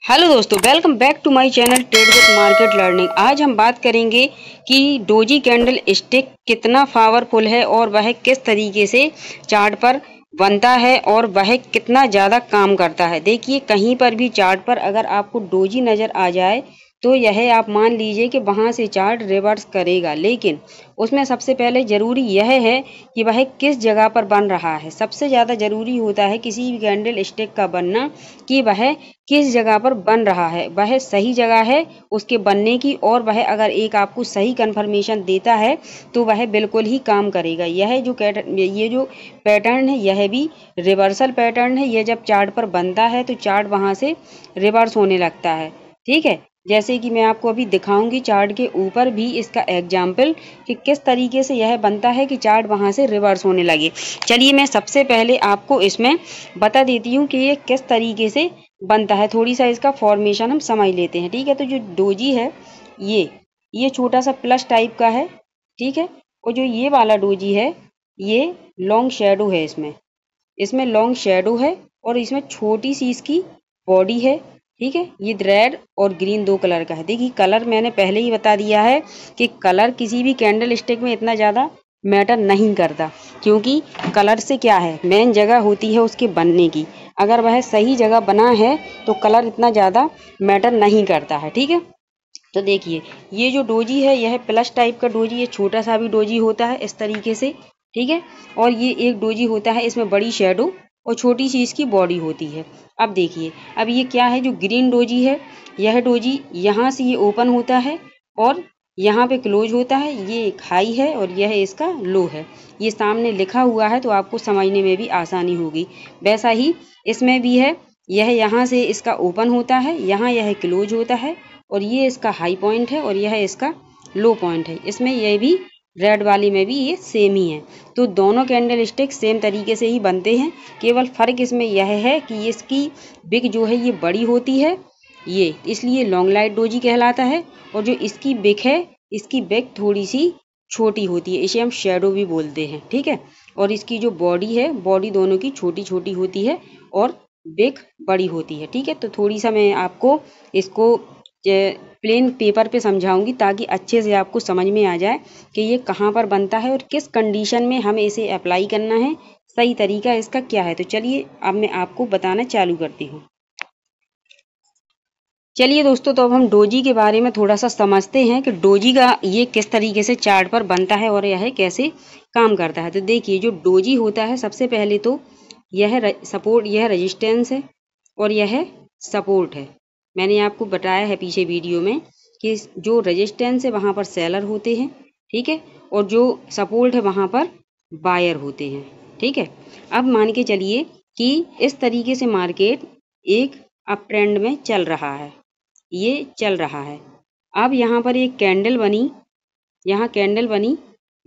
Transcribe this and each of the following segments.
Hello दोस्तों, welcome back to my channel trade with market learning. आज हम बात करेंगे कि डोजी कैंडल स्टिक कितना पावरफुल है और वह किस तरीके से चार्ट पर बनता है और वह कितना ज़्यादा काम करता है। देखिए, कहीं पर भी चार्ट पर अगर आपको डोजी नज़र आ जाए तो यह आप मान लीजिए कि वहाँ से चार्ट रिवर्स करेगा, लेकिन उसमें सबसे पहले ज़रूरी यह है कि वह किस जगह पर बन रहा है। सबसे ज़्यादा ज़रूरी होता है किसी भी कैंडल स्टिक का बनना कि वह किस जगह पर बन रहा है, वह सही जगह है उसके बनने की, और वह अगर एक आपको सही कंफर्मेशन देता है तो वह बिल्कुल ही काम करेगा। ये जो पैटर्न है यह भी रिवर्सल पैटर्न है। यह जब चार्ट पर बनता है तो चार्ट वहाँ से रिवर्स होने लगता है। ठीक है, जैसे कि मैं आपको अभी दिखाऊंगी चार्ट के ऊपर भी इसका एग्जाम्पल कि किस तरीके से यह बनता है कि चार्ट वहाँ से रिवर्स होने लगे। चलिए, मैं सबसे पहले आपको इसमें बता देती हूँ कि ये किस तरीके से बनता है। थोड़ी सा इसका फॉर्मेशन हम समझ लेते हैं। ठीक है, तो जो डोजी है ये छोटा सा प्लस टाइप का है। ठीक है, और जो ये वाला डोजी है ये लॉन्ग शेडो है। इसमें लॉन्ग शेडो है और इसमें छोटी सी इसकी बॉडी है। ठीक है, ये रेड और ग्रीन दो कलर का है। देखिए, कलर मैंने पहले ही बता दिया है कि कलर किसी भी कैंडल स्टिक में इतना ज़्यादा मैटर नहीं करता, क्योंकि कलर से क्या है, मेन जगह होती है उसके बनने की। अगर वह सही जगह बना है तो कलर इतना ज़्यादा मैटर नहीं करता है। ठीक है, तो देखिए, ये जो डोजी है यह प्लस टाइप का डोजी है। छोटा सा भी डोजी होता है इस तरीके से। ठीक है, और ये एक डोजी होता है, इसमें बड़ी शेडो और छोटी सी इसकी बॉडी होती है। अब देखिए, अब ये क्या है, जो ग्रीन डोजी है यह डोजी यहाँ से ये ओपन होता है और यहाँ पे क्लोज होता है। ये एक हाई है और यह इसका लो है। ये सामने लिखा हुआ है तो आपको समझने में भी आसानी होगी। वैसा ही इसमें भी है, यह यहाँ से इसका ओपन होता है, यहाँ यह क्लोज होता है, और ये इसका हाई पॉइंट है और यह इसका लो पॉइंट है। इसमें यह भी रेड वाली में भी ये सेम ही है। तो दोनों कैंडल स्टिक सेम तरीके से ही बनते हैं, केवल फ़र्क इसमें यह है कि इसकी बिग जो है ये बड़ी होती है, ये इसलिए लॉन्ग लाइट डोजी कहलाता है। और जो इसकी बिग है, इसकी बिग थोड़ी सी छोटी होती है, इसे हम शेडो भी बोलते हैं। ठीक है, और इसकी जो बॉडी है, बॉडी दोनों की छोटी छोटी होती है और बिग बड़ी होती है। ठीक है, तो थोड़ी सा मैं आपको इसको प्लेन पेपर पे समझाऊंगी ताकि अच्छे से आपको समझ में आ जाए कि ये कहाँ पर बनता है और किस कंडीशन में हमें इसे अप्लाई करना है, सही तरीका इसका क्या है। तो चलिए, अब मैं आपको बताना चालू करती हूँ। चलिए दोस्तों, तो अब हम डोजी के बारे में थोड़ा सा समझते हैं कि डोजी का ये किस तरीके से चार्ट पर बनता है और यह कैसे काम करता है। तो देखिए, जो डोजी होता है सबसे पहले तो यह सपोर्ट, यह रेजिस्टेंस है और यह सपोर्ट है। मैंने आपको बताया है पीछे वीडियो में कि जो रेजिस्टेंस है वहाँ पर सेलर होते हैं। ठीक है, और जो सपोर्ट है वहाँ पर बायर होते हैं। ठीक है, अब मान के चलिए कि इस तरीके से मार्केट एक अप ट्रेंड में चल रहा है, ये चल रहा है। अब यहाँ पर एक कैंडल बनी, यहाँ कैंडल बनी,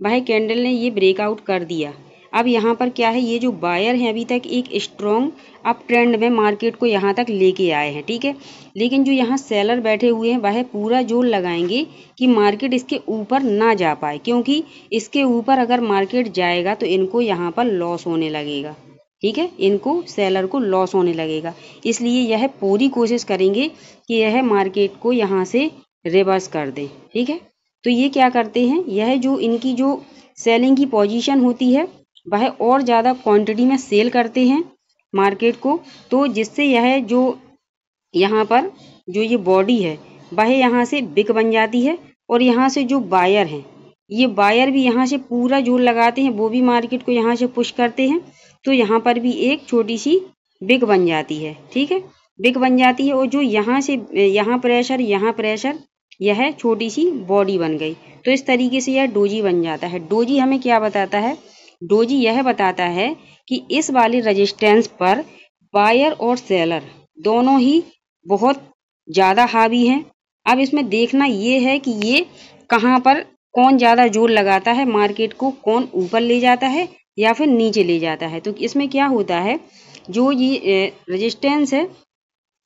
वह कैंडल ने ये ब्रेकआउट कर दिया। अब यहाँ पर क्या है, ये जो बायर हैं अभी तक एक स्ट्रॉन्ग अप ट्रेंड में मार्केट को यहाँ तक लेके आए हैं। ठीक है, लेकिन जो यहाँ सेलर बैठे हुए हैं वह पूरा जोर लगाएंगे कि मार्केट इसके ऊपर ना जा पाए, क्योंकि इसके ऊपर अगर मार्केट जाएगा तो इनको यहाँ पर लॉस होने लगेगा। ठीक है, इनको सेलर को लॉस होने लगेगा, इसलिए यह पूरी कोशिश करेंगे कि यह मार्केट को यहाँ से रिवर्स कर दें। ठीक है, तो ये क्या करते हैं, यह जो इनकी जो सेलिंग की पोजीशन होती है वह और ज़्यादा क्वांटिटी में सेल करते हैं मार्केट को, तो जिससे यह जो यहाँ पर जो ये बॉडी है वह यहाँ से बिग बन जाती है, और यहाँ से जो बायर हैं ये बायर भी यहाँ से पूरा जोर लगाते हैं, वो भी मार्केट को यहाँ से पुश करते हैं, तो यहाँ पर भी एक छोटी सी बिग बन जाती है। ठीक है, बिग बन जाती है, और जो यहाँ से यहाँ प्रेशर यह छोटी सी बॉडी बन गई, तो इस तरीके से यह डोजी बन जाता है। डोजी हमें क्या बताता है, डोजी यह बताता है कि इस वाले रेजिस्टेंस पर बायर और सेलर दोनों ही बहुत ज़्यादा हावी हैं। अब इसमें देखना ये है कि ये कहाँ पर कौन ज़्यादा जोर लगाता है, मार्केट को कौन ऊपर ले जाता है या फिर नीचे ले जाता है। तो इसमें क्या होता है, जो ये रेजिस्टेंस है,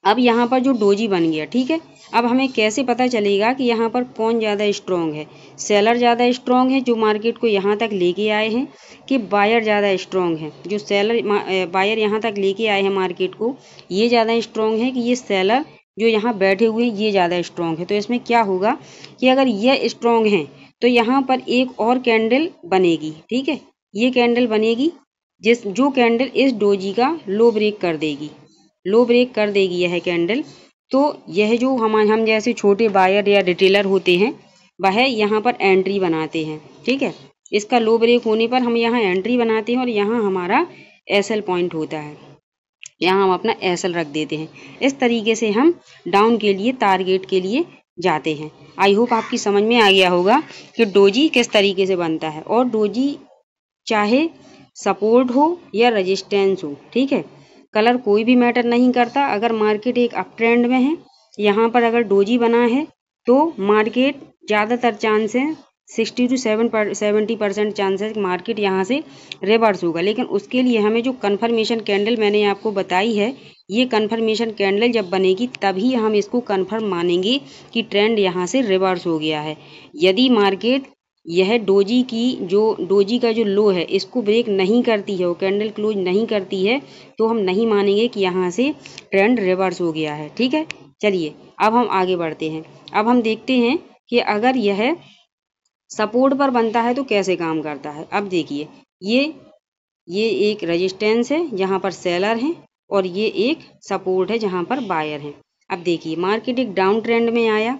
अब यहाँ पर जो डोजी बन गया। ठीक है, अब हमें कैसे पता चलेगा कि यहाँ पर कौन ज़्यादा स्ट्रॉन्ग है, सेलर ज़्यादा स्ट्रॉन्ग है जो मार्केट को यहाँ तक लेके आए हैं, कि बायर ज़्यादा स्ट्रॉन्ग है, जो सेलर बायर यहाँ तक लेके आए हैं मार्केट को, ये ज़्यादा स्ट्रॉन्ग है कि ये सेलर जो यहाँ बैठे हुए ये ज़्यादा स्ट्रॉन्ग है। तो इसमें क्या होगा कि अगर यह स्ट्रॉन्ग है तो यहाँ पर एक और कैंडल बनेगी, ठीक है, ये कैंडल बनेगी जो कैंडल इस डोजी का लो ब्रेक कर देगी, लो ब्रेक कर देगी यह कैंडल। तो यह जो हम जैसे छोटे बायर या रिटेलर होते हैं वह यहाँ पर एंट्री बनाते हैं, ठीक है। इसका लो ब्रेक होने पर हम यहाँ एंट्री बनाते हैं और यहाँ हमारा एसएल पॉइंट होता है, यहाँ हम अपना एसएल रख देते हैं। इस तरीके से हम डाउन के लिए टारगेट के लिए जाते हैं। आई होप आपकी समझ में आ गया होगा कि डोजी किस तरीके से बनता है। और डोजी चाहे सपोर्ट हो या रेजिस्टेंस हो, ठीक है, कलर कोई भी मैटर नहीं करता। अगर मार्केट एक अप ट्रेंड में है, यहाँ पर अगर डोजी बना है तो मार्केट ज़्यादातर चांस है 60 to 70% चांसेस मार्केट यहाँ से रिवर्स होगा। लेकिन उसके लिए हमें जो कन्फर्मेशन कैंडल मैंने आपको बताई है, ये कन्फर्मेशन कैंडल जब बनेगी तभी हम इसको कन्फर्म मानेंगे कि ट्रेंड यहाँ से रिवर्स हो गया है। यदि मार्केट यह डोजी का जो लो है इसको ब्रेक नहीं करती है, वो कैंडल क्लोज नहीं करती है, तो हम नहीं मानेंगे कि यहाँ से ट्रेंड रिवर्स हो गया है, ठीक है। चलिए अब हम आगे बढ़ते हैं। अब हम देखते हैं कि अगर यह सपोर्ट पर बनता है तो कैसे काम करता है। अब देखिए ये एक रेजिस्टेंस है जहाँ पर सेलर है और ये एक सपोर्ट है जहाँ पर बायर है। अब देखिए मार्केट एक डाउन ट्रेंड में आया,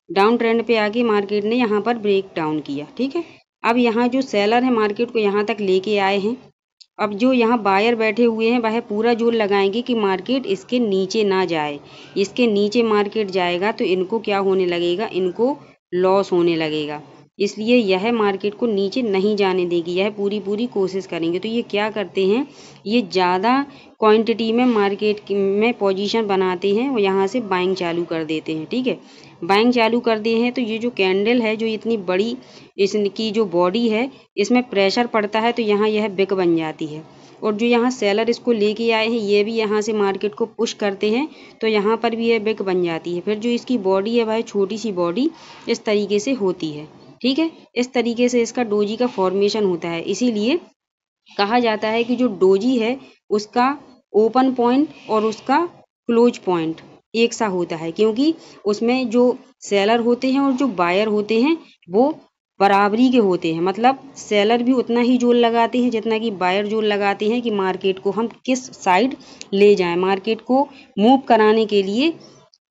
डाउन ट्रेंड पे आके मार्केट ने यहाँ पर ब्रेक डाउन किया, ठीक है। अब यहाँ जो सेलर है मार्केट को यहाँ तक लेके आए हैं। अब जो यहाँ बायर बैठे हुए हैं वह पूरा जोर लगाएंगे कि मार्केट इसके नीचे ना जाए। इसके नीचे मार्केट जाएगा तो इनको क्या होने लगेगा, इनको लॉस होने लगेगा। इसलिए यह मार्केट को नीचे नहीं जाने देगी, यह पूरी कोशिश करेंगे। तो ये क्या करते हैं, ये ज़्यादा क्वांटिटी में मार्केट में पोजीशन बनाते हैं और यहाँ से बाइंग चालू कर देते हैं, ठीक है। बाइंग चालू कर दिए हैं तो ये जो कैंडल है, जो इतनी बड़ी इसकी जो बॉडी है, इसमें प्रेशर पड़ता है तो यहाँ यह बिग बन जाती है। और जो यहाँ सेलर इसको लेके आए हैं ये भी यहाँ से मार्केट को पुश करते हैं तो यहाँ पर भी यह बिग बन जाती है। फिर जो इसकी बॉडी है वह छोटी सी बॉडी इस तरीके से होती है, ठीक है। इस तरीके से इसका डोजी का फॉर्मेशन होता है। इसीलिए कहा जाता है कि जो डोजी है उसका ओपन पॉइंट और उसका क्लोज पॉइंट एक सा होता है, क्योंकि उसमें जो सेलर होते हैं और जो बायर होते हैं वो बराबरी के होते हैं। मतलब सेलर भी उतना ही जोर लगाते हैं जितना कि बायर जोर लगाते हैं कि मार्केट को हम किस साइड ले जाएं। मार्केट को मूव कराने के लिए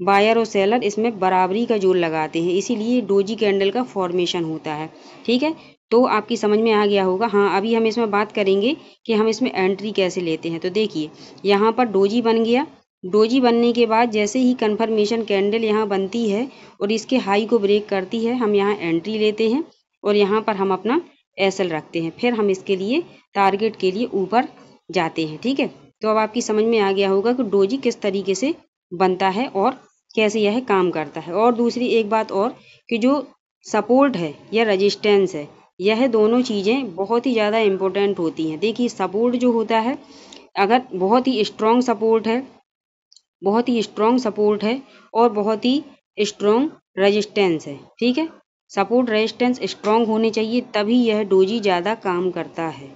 बायर और सेलर इसमें बराबरी का जोर लगाते हैं, इसीलिए डोजी कैंडल का फॉर्मेशन होता है, ठीक है। तो आपकी समझ में आ गया होगा। हाँ, अभी हम इसमें बात करेंगे कि हम इसमें एंट्री कैसे लेते हैं। तो देखिए यहाँ पर डोजी बन गया। डोजी बनने के बाद जैसे ही कन्फर्मेशन कैंडल यहाँ बनती है और इसके हाई को ब्रेक करती है, हम यहाँ एंट्री लेते हैं और यहाँ पर हम अपना एसएल रखते हैं। फिर हम इसके लिए टारगेट के लिए ऊपर जाते हैं, ठीक है। तो अब आपकी समझ में आ गया होगा कि डोजी किस तरीके से बनता है और कैसे यह काम करता है। और दूसरी एक बात और कि जो सपोर्ट है या रेजिस्टेंस है, यह दोनों चीज़ें बहुत ही ज़्यादा इम्पोर्टेंट होती हैं। देखिए सपोर्ट जो होता है, अगर बहुत ही स्ट्रॉन्ग सपोर्ट है, बहुत ही स्ट्रॉन्ग सपोर्ट है और बहुत ही स्ट्रॉन्ग रेजिस्टेंस है, ठीक है। सपोर्ट रेजिस्टेंस स्ट्रॉन्ग होने चाहिए तभी यह डोजी ज़्यादा काम करता है।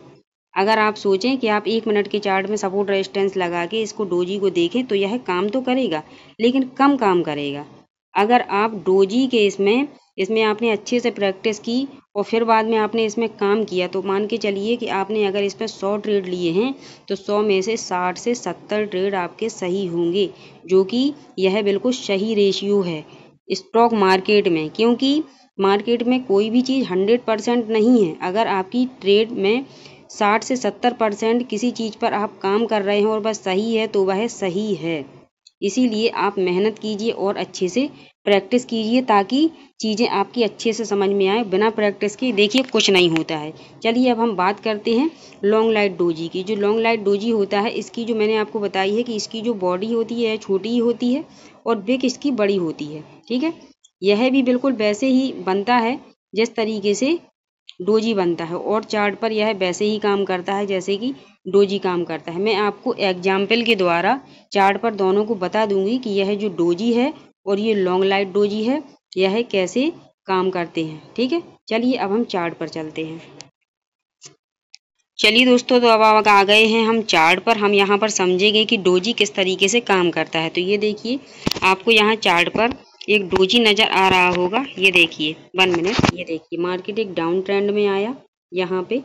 अगर आप सोचें कि आप 1 मिनट के चार्ट में सपोर्ट रेजिस्टेंस लगा के इसको डोजी को देखें तो यह काम तो करेगा लेकिन कम काम करेगा। अगर आप डोजी के इसमें आपने अच्छे से प्रैक्टिस की और फिर बाद में आपने इसमें काम किया तो मान के चलिए कि आपने अगर इसमें 100 ट्रेड लिए हैं तो 100 में से 60 से 70 ट्रेड आपके सही होंगे, जो कि यह बिल्कुल सही रेशियो है स्टॉक मार्केट में। क्योंकि मार्केट में कोई भी चीज़ 100% नहीं है। अगर आपकी ट्रेड में 60 से 70% किसी चीज़ पर आप काम कर रहे हैं और बस सही है तो वह सही है। इसीलिए आप मेहनत कीजिए और अच्छे से प्रैक्टिस कीजिए ताकि चीज़ें आपकी अच्छे से समझ में आए। बिना प्रैक्टिस के देखिए कुछ नहीं होता है। चलिए अब हम बात करते हैं लॉन्ग लाइट डोजी की। जो लॉन्ग लाइट डोजी होता है, इसकी जो मैंने आपको बताई है कि इसकी जो बॉडी होती है छोटी ही होती है और विक इसकी बड़ी होती है, ठीक है। यह भी बिल्कुल वैसे ही बनता है जिस तरीके से डोजी बनता है और चार्ट पर यह वैसे ही काम करता है जैसे कि डोजी काम करता है। मैं आपको एग्जाम्पल के द्वारा चार्ट पर दोनों को बता दूंगी कि यह जो डोजी है और ये लॉन्ग लाइट डोजी है यह कैसे काम करते हैं, ठीक है। चलिए अब हम चार्ट पर चलते हैं। चलिए दोस्तों, तो अब आ गए हैं हम चार्ट पर। हम यहाँ पर समझेंगे कि डोजी किस तरीके से काम करता है। तो ये देखिए, आपको यहाँ चार्ट पर एक डोजी नज़र आ रहा होगा। ये देखिए 1 मिनट, ये देखिए मार्केट एक डाउन ट्रेंड में आया यहाँ पे,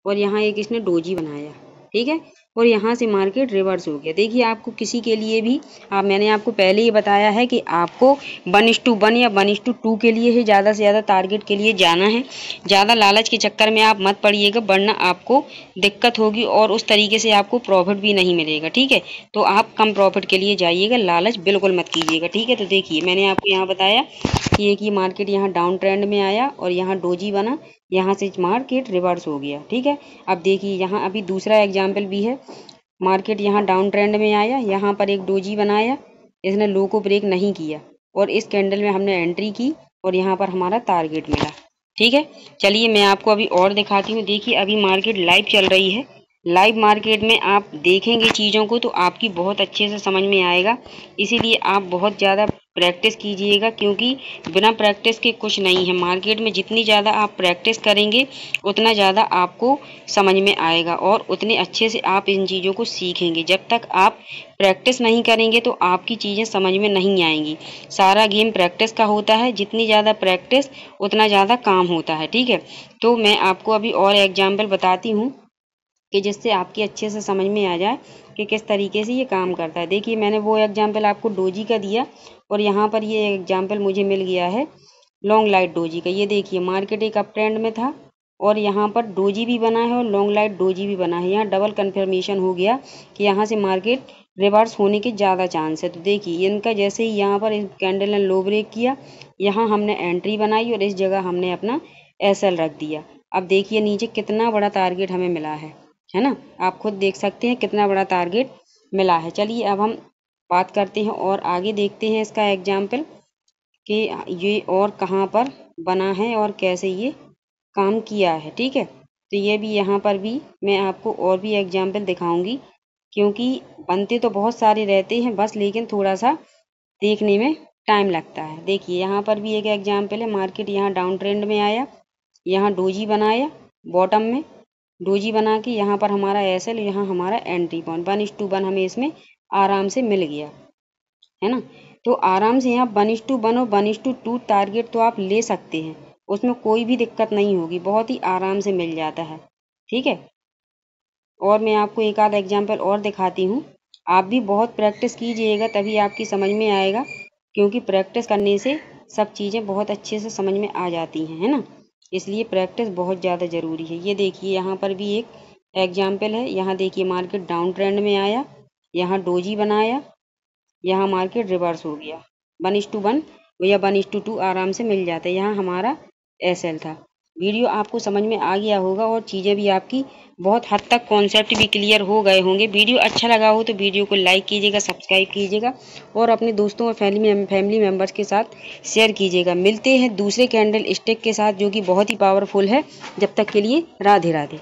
और यहाँ एक इसने डोजी बनाया, ठीक है, और यहाँ से मार्केट रिवर्स हो गया। देखिए, आपको किसी के लिए भी मैंने आपको पहले ही बताया है कि आपको 1:1 या 1:2 के लिए ही ज़्यादा से ज़्यादा टारगेट के लिए जाना है। ज़्यादा लालच के चक्कर में आप मत पड़िएगा, वरना आपको दिक्कत होगी और उस तरीके से आपको प्रॉफिट भी नहीं मिलेगा, ठीक है। तो आप कम प्रॉफिट के लिए जाइएगा, लालच बिल्कुल मत कीजिएगा, ठीक है। तो देखिए, मैंने आपको यहाँ बताया कि एक ये मार्केट यहाँ डाउन ट्रेंड में आया और यहाँ डोजी बना, यहाँ से मार्केट रिवर्स हो गया, ठीक है। अब देखिए, यहाँ अभी दूसरा एग्जाम्पल भी है। मार्केट यहाँ डाउन ट्रेंड में आया, यहाँ पर एक डोजी बनाया, इसने लो को ब्रेक नहीं किया और इस कैंडल में हमने एंट्री की और यहाँ पर हमारा टारगेट मिला, ठीक है। चलिए मैं आपको अभी और दिखाती हूँ। देखिए, अभी मार्केट लाइव चल रही है। लाइव मार्केट में आप देखेंगे चीज़ों को तो आपकी बहुत अच्छे से समझ में आएगा। इसीलिए आप बहुत ज़्यादा प्रैक्टिस कीजिएगा, क्योंकि बिना प्रैक्टिस के कुछ नहीं है। मार्केट में जितनी ज़्यादा आप प्रैक्टिस करेंगे उतना ज़्यादा आपको समझ में आएगा और उतने अच्छे से आप इन चीज़ों को सीखेंगे। जब तक आप प्रैक्टिस नहीं करेंगे तो आपकी चीज़ें समझ में नहीं आएंगी। सारा गेम प्रैक्टिस का होता है, जितनी ज़्यादा प्रैक्टिस उतना ज़्यादा काम होता है, ठीक है। तो मैं आपको अभी और एग्जाम्पल बताती हूँ कि जिससे आपकी अच्छे से समझ में आ जाए कि किस तरीके से ये काम करता है। देखिए, मैंने वो एग्जाम्पल आपको डोजी का दिया और यहाँ पर ये एग्जाम्पल मुझे मिल गया है लॉन्ग लाइट डोजी का। ये देखिए, मार्केट एक अप ट्रेंड में था और यहाँ पर डोजी भी बना है और लॉन्ग लाइट डोजी भी बना है। यहाँ डबल कन्फर्मेशन हो गया कि यहाँ से मार्केट रिवर्स होने के ज़्यादा चांस है। तो देखिए, इनका जैसे ही यहाँ पर इस कैंडल ने लो ब्रेक किया, यहाँ हमने एंट्री बनाई और इस जगह हमने अपना SL रख दिया। अब देखिए नीचे कितना बड़ा टारगेट हमें मिला है ना। आप खुद देख सकते हैं कितना बड़ा टारगेट मिला है। चलिए अब हम बात करते हैं और आगे देखते हैं इसका एग्जाम्पल कि ये और कहाँ पर बना है और कैसे ये काम किया है, ठीक है। तो ये भी यहाँ पर भी मैं आपको और भी एग्जाम्पल दिखाऊंगी, क्योंकि बनते तो बहुत सारे रहते हैं बस, लेकिन थोड़ा सा देखने में टाइम लगता है। देखिए, यहाँ पर भी एक एग्जाम्पल है। मार्केट यहाँ डाउन ट्रेंड में आया, यहाँ डोजी बनाया, बॉटम में डोजी बना के यहाँ पर हमारा SL, यहाँ हमारा एंट्री पॉइंट 1:1 हमें इसमें आराम से मिल गया, है ना। तो आराम से यहाँ 1:1 और 1:2 टारगेट तो आप ले सकते हैं, उसमें कोई भी दिक्कत नहीं होगी, बहुत ही आराम से मिल जाता है, ठीक है। और मैं आपको एक आध एग्जाम्पल और दिखाती हूँ। आप भी बहुत प्रैक्टिस कीजिएगा, तभी आपकी समझ में आएगा, क्योंकि प्रैक्टिस करने से सब चीज़ें बहुत अच्छे से समझ में आ जाती हैं, है ना। इसलिए प्रैक्टिस बहुत ज़्यादा ज़रूरी है। ये देखिए, यहाँ पर भी एक एग्जाम्पल है। यहाँ देखिए, मार्केट डाउन ट्रेंड में आया, यहाँ डोजी बनाया, यहाँ मार्केट रिवर्स हो गया। 1:1 या 1:2 आराम से मिल जाता है। यहाँ हमारा SL था। वीडियो आपको समझ में आ गया होगा और चीज़ें भी आपकी बहुत हद तक कॉन्सेप्ट भी क्लियर हो गए होंगे। वीडियो अच्छा लगा हो तो वीडियो को लाइक कीजिएगा, सब्सक्राइब कीजिएगा और अपने दोस्तों और फैमिली मेम्बर्स के साथ शेयर कीजिएगा। मिलते हैं दूसरे कैंडल स्टिक के साथ, जो कि बहुत ही पावरफुल है। जब तक के लिए राधे राधे।